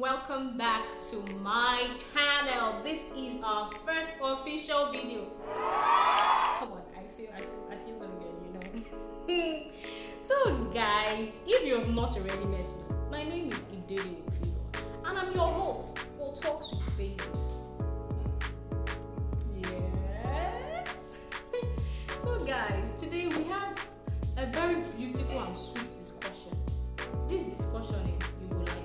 welcome back to my channel. This is our first official video. Come on, I feel so good, you know. So guys, if you have not already met me, my name is Ideri and I'm your host for Talks with Baby. Yes. So guys, today we have a very beautiful and sweet discussion. This discussion, you will like her.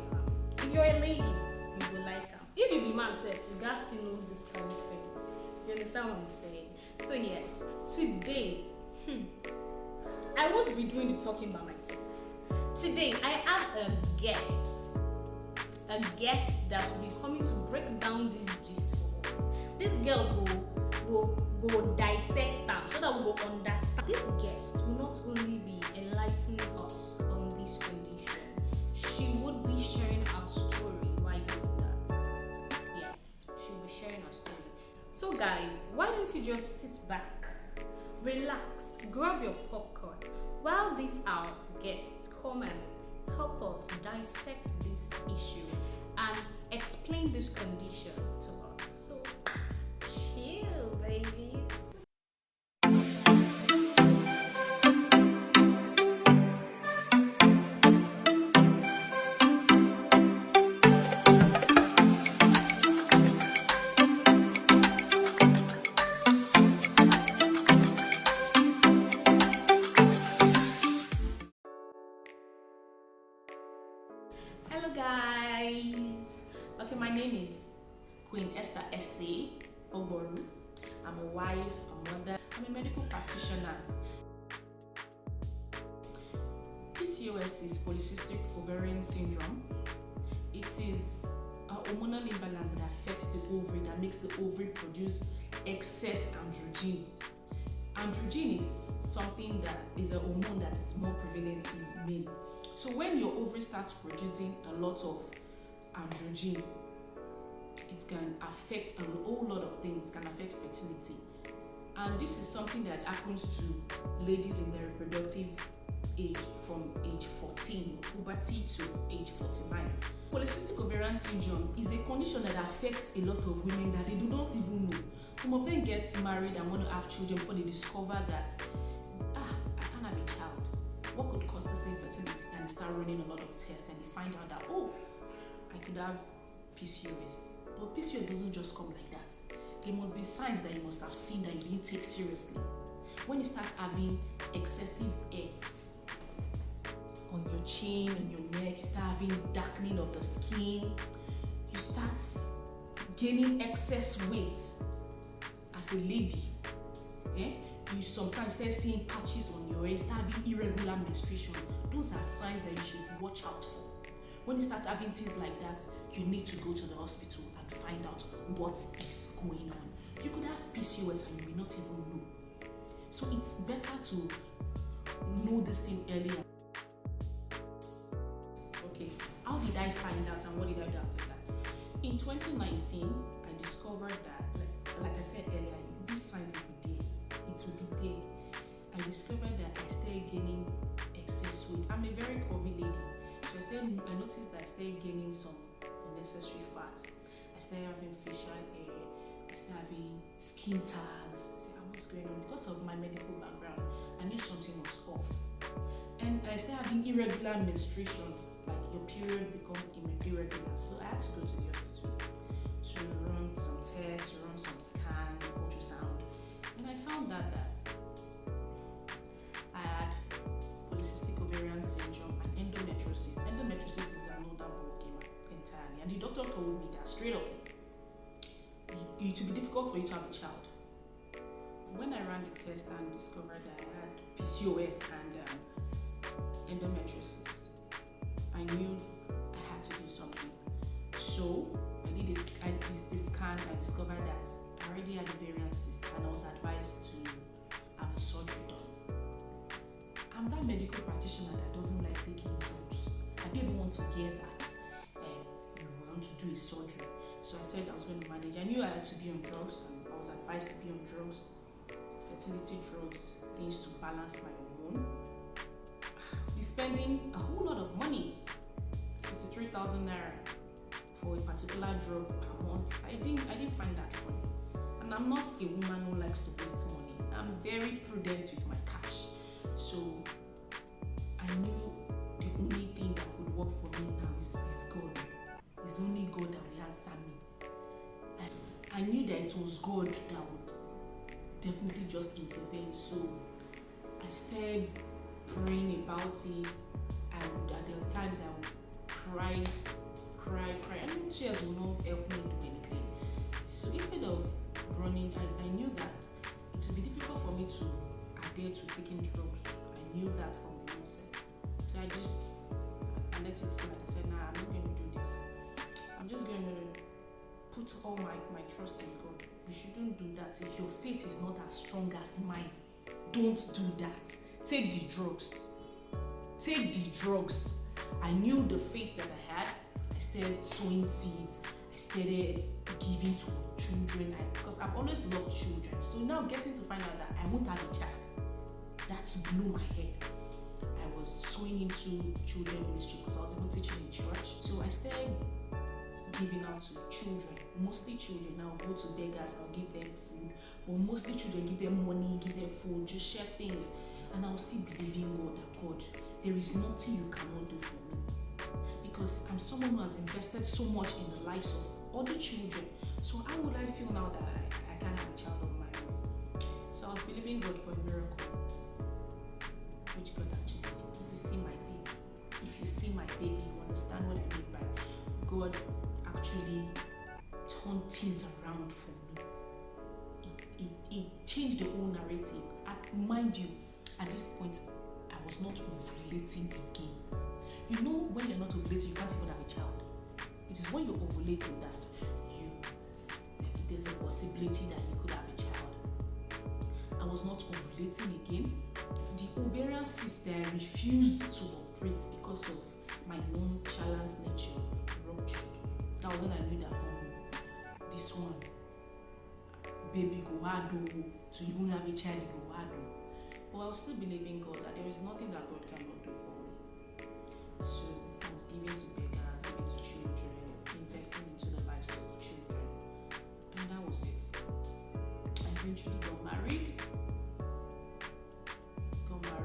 If you're a lady, you will like her. If you be man self, you guys still know this kind of thing. You understand what I'm saying? So yes, today, I want to be doing the talking by myself. Today, I have a guest that will be coming to break down this gist for us. These girls will dissect them so that we will understand. This guest will not only be enlightening us on this condition, she would be sharing our story while doing that. Yes, she'll be sharing our story. So guys, why don't you just sit back, relax, grab your popcorn while these our guests come and help us dissect this issue and explain this condition to us. So chill, babies. Hello guys. Okay, my name is Queen Esther S.A. Oboru. I'm a wife, a mother, I'm a medical practitioner. Pcos is polycystic ovarian syndrome. It is a hormonal imbalance that affects the ovary, that makes the ovary produce excess androgen. Androgen is something that is a hormone that is more prevalent in men. So when your ovary starts producing a lot of androgen, it can affect a whole lot of things, can affect fertility. And this is something that happens to ladies in their reproductive age from age 14, puberty, to age 49. Polycystic ovarian syndrome is a condition that affects a lot of women that they do not even know. Some of them get married and want to have children before they discover that, I can't have a child. What could cause this infertility? And they start running a lot of tests and they find out that, I could have PCOS. But PCOS doesn't just come like that. There must be signs that you must have seen that you didn't take seriously. When you start having excessive hair on your chin, on your neck, you start having darkening of the skin, you start gaining excess weight as a lady. You sometimes start seeing patches on your hair, start having irregular menstruation. Those are signs that you should watch out for. When you start having things like that, you need to go to the hospital and find out what is going on. You could have PCOS and you may not even know. So it's better to know this thing earlier. Okay, how did I find out and what did I do after that? In 2019, I discovered that, like I said earlier, these signs will be there. It will be there. I discovered that I started gaining excess weight. I'm a very curvy lady. So I noticed that I started gaining some unnecessary fat. I started having facial hair. I started having skin tags. I said, what's going on? Because of my medical background, I knew something was off. And I started having irregular menstruation, like your period become irregular. So I had to go to the hospital to run some tests, run some scans, ultrasound. And I found out that I had polycystic ovarian syndrome and endometriosis. Endometriosis is another ballgame entirely. And the doctor told me that straight up, it would be difficult for you to have a child. When I ran the test and discovered that I had PCOS and endometriosis, I knew I had to do something. So I did this scan. I discovered that I already had ovarian cyst and I was advised to have a surgery done. I'm that medical practitioner that doesn't like taking drugs. I didn't even want to hear that you want to do a surgery. So I said I was going to manage. I knew I had to be on drugs and I was advised to be on drugs, fertility drugs, things to balance my hormone. Be spending a whole lot of money, 63,000 naira for a particular drug per month. I didn't find that funny. And I'm not a woman who likes to waste money. I'm very prudent with my cash. So I knew the only thing that could work for me now is God. It's only God that will answer me. I knew that it was God that would definitely just intervene. So I started praying about it. At the times I would cry. I know tears will not help me do anything. So instead of running, I knew that it would be difficult for me to adhere to taking drugs. I knew that from the onset. So I let it slide. I said, nah, I'm not going to do this. I'm just going to put all my trust in God. You shouldn't do that. If your faith is not as strong as mine, don't do that. Take the drugs. I knew the faith that I had. I started sowing seeds. I started giving to children because I've always loved children. So now getting to find out that I won't have a child, that blew my head. I was sowing into children ministry because I was even teaching in church. So I started giving out to children, mostly children. I'll go to beggars, I'll give them food, but mostly children, give them money, give them food, just share things. And I'll still believe in God that God, there is nothing you cannot do for me. Because I'm someone who has invested so much in the lives of other children. So how would I feel now that I can't have a child of my own? So I was believing God for a miracle, which God actually did. If you see my baby, you understand what I mean by God actually turned things around for me. It changed the whole narrative. Mind you, at this point, I was not ovulating again. You know, when you're not ovulating, you can't even have a child. It is when you're ovulating that there's a possibility that you could have a child. I was not ovulating again. The ovarian cyst that I refused to operate because of my nonchalant nature ruptured. That was when I knew that this one, baby go hard to even have a child go hard. But I was still believing God that there is nothing that God cannot do for me. So I was giving to beggars, giving to children, investing into the lives of children. And that was it. I eventually got married and I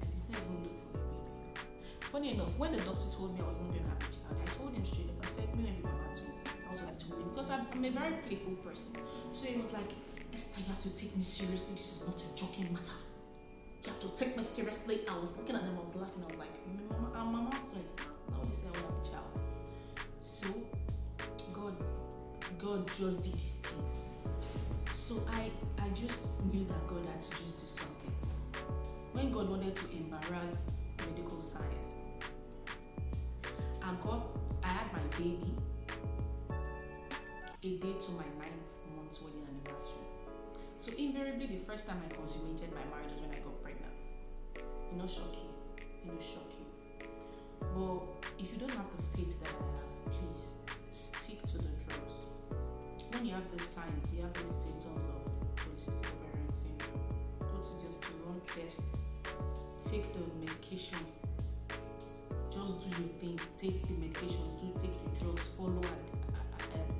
didn't even look for a baby. Funny enough, when the doctor told me I wasn't going to have a child, I told him straight up, I said, maybe my twins. That was what I told him. Because I'm a very playful person. So he was like, Esther, you have to take me seriously. This is not a joking matter. You have to take me seriously. I was looking at them, I was laughing. I was like, Mama twins. Now this I want to have a child. So God just did his thing. So I just knew that God had to just do something. When God wanted to embarrass medical science, I had my baby a day to my 9th month wedding anniversary. So invariably, the first time I consummated my marriage was when I got pregnant. It will shock you. But if you don't have the faith that I have, please stick to the drugs. When you have the signs, you have the symptoms of polycystic ovarian syndrome, go to the hospital, run tests, take the medication. Just do your thing. Take the medication, take the drugs, follow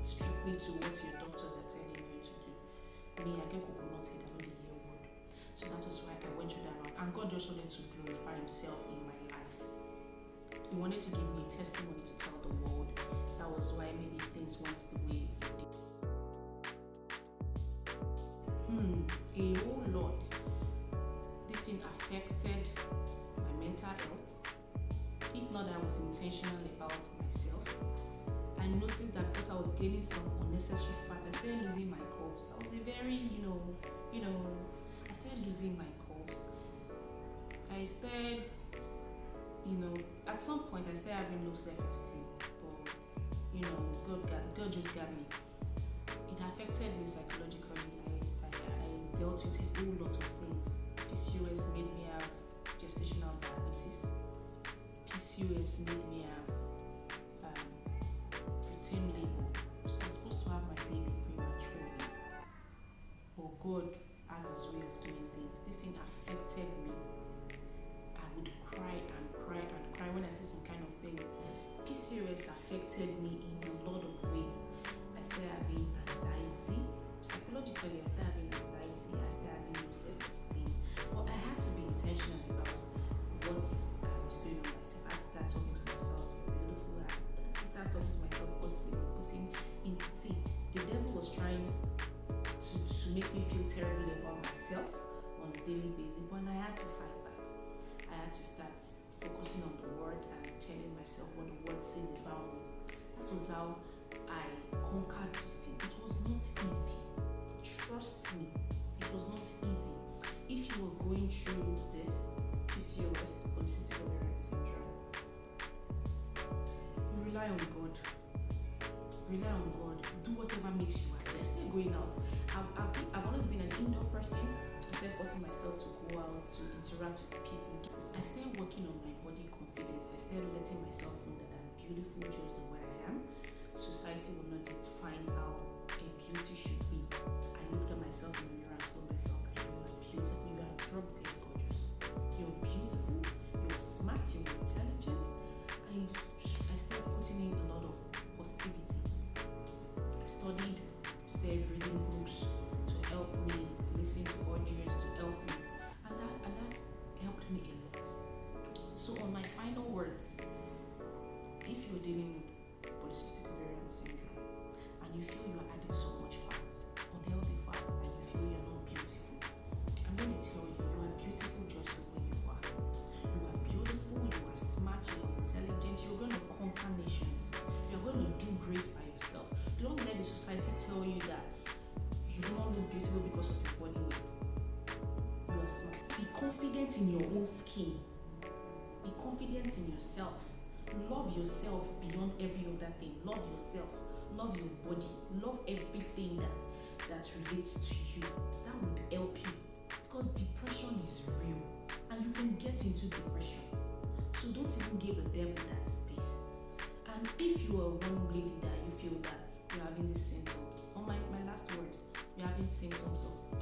strictly to what your doctors are telling you to do. Me, I get coconut head, I know the year word. So that was why I went through that route. And God just wanted to glorify himself in my life. He wanted to give me a testimony to tell the world. That was why maybe things went the way it did. A whole lot. This thing affected my mental health. If not that I was intentional about myself. I noticed that because I was gaining some unnecessary fat, I started losing my curves. I was a very, I started losing my curves. I started, at some point I started having low self-esteem. But, God just got me. It affected me psychologically. I dealt with a whole lot of things. Pcos made me have gestational diabetes. Pcos made me have preterm labor. So I'm supposed to have my baby prematurely. But God has his way of doing things. This thing affected me. I would cry when I see some kind of things. PCOS PCOS affected me in a lot of ways. I started having anxiety. Psychologically, I started having anxiety. I started having low self-esteem. But I had to be intentional about what I was doing with myself. I had to start talking to myself, beautiful. I had to start talking to myself positively, putting into see. The devil was trying to make me feel terribly about myself on a daily basis, but I had to fight back. I had to start focusing on the word and telling myself what the word says about me. That was how I conquered this thing. It was not easy. Trust me, it was not easy. If you were going through this PCOS, polycystic ovarian syndrome, you rely on God. Rely on God. Do whatever makes you happy. Instead of going out, I've always been an indoor person. Instead of forcing myself to go out to interact with people, I started working on my body confidence. I started letting myself know that I'm beautiful just the way I am. Society will not define how a beauty should be. I looked at myself in the mirror and told myself, you are beautiful, you are drop dead gorgeous. You're beautiful, you're smart, you're intelligent. I started putting in a lot of positivity. I started reading books to help me, listen to audios to help me. And that helped me a lot. So on my final words, if you're dealing with polycystic ovarian syndrome and you feel you're adding so much fat, unhealthy fat, and you feel you're not beautiful, I'm going to tell you, you are beautiful just the way you are. You are beautiful, you are smart, you are intelligent, you're going to conquer nations. You're going to do great by yourself. Don't let the society tell you that you don't look beautiful because of your body weight. You are smart. Be confident in your own skin. Be confident in yourself. Love yourself beyond every other thing. Love yourself. Love your body. Love everything that relates to you. That would help you. Because depression is real. And you can get into depression. So don't even give the devil that space. And if you are one lady that you feel that you're having these symptoms, or my last words, you're having symptoms of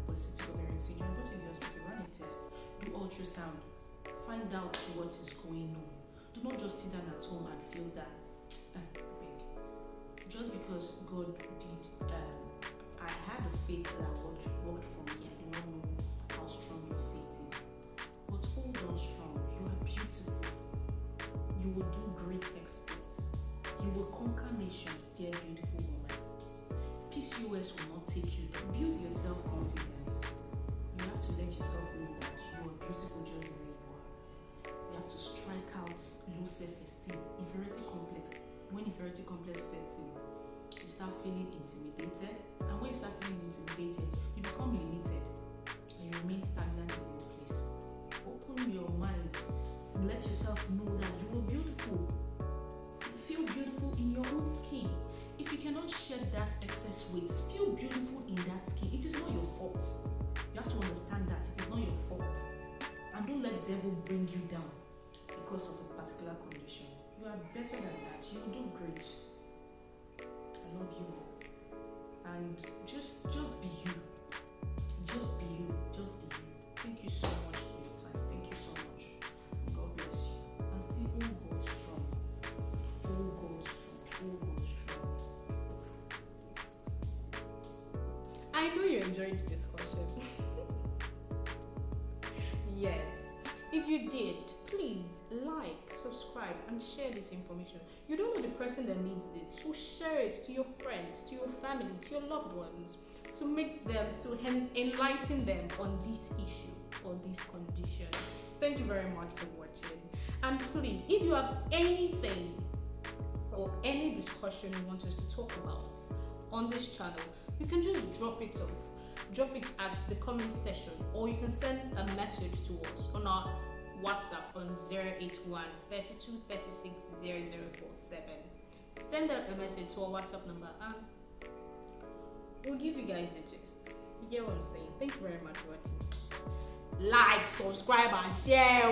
polycystic ovarian syndrome, go to the hospital, run a test, do ultrasound, find out what is going on. Do not just sit down at home and feel that just because God did, I had a faith that worked for me. I do not know how strong your faith is, but hold on strong. You are beautiful. You will do great exploits. You will conquer nations, dear beautiful woman. PCOS will not take you down. Build your self-confidence. You have to let yourself know that you are beautiful just the way you are. You have to strike out low self-esteem. Inferiority complex. When inferiority complex sets in, you start feeling intimidated. And when you start feeling intimidated, you become limited. And you remain stagnant in one place. Open your mind. Let yourself know that you are beautiful. You feel beautiful in your own skin. If you cannot shed that excess weight, feel beautiful in that skin. It is not your fault. You have to understand that it is not your fault. And don't let the devil bring you down because of a particular condition. You are better than that. You will do great. I love you all. And just be you. Just be you. Just be you. Thank you so much for your time. Thank you so much. God bless you. And still all God strong. All God strong. All God strong. I know you enjoyed the discussion. Yes. If you did, please like, subscribe, and share this information. You don't know the person that needs it, so share it to your friends, to your family, to your loved ones, to make them, to enlighten them on this issue or this condition. Thank you very much for watching. And please, if you have anything or any discussion you want us to talk about on this channel, you can just drop it at the comment section, or you can send a message to us on our WhatsApp on 081 32 36 0047. Send out a message to our WhatsApp number and we'll give you guys the gist. You get what I'm saying? Thank you very much for watching. Like, subscribe, and share.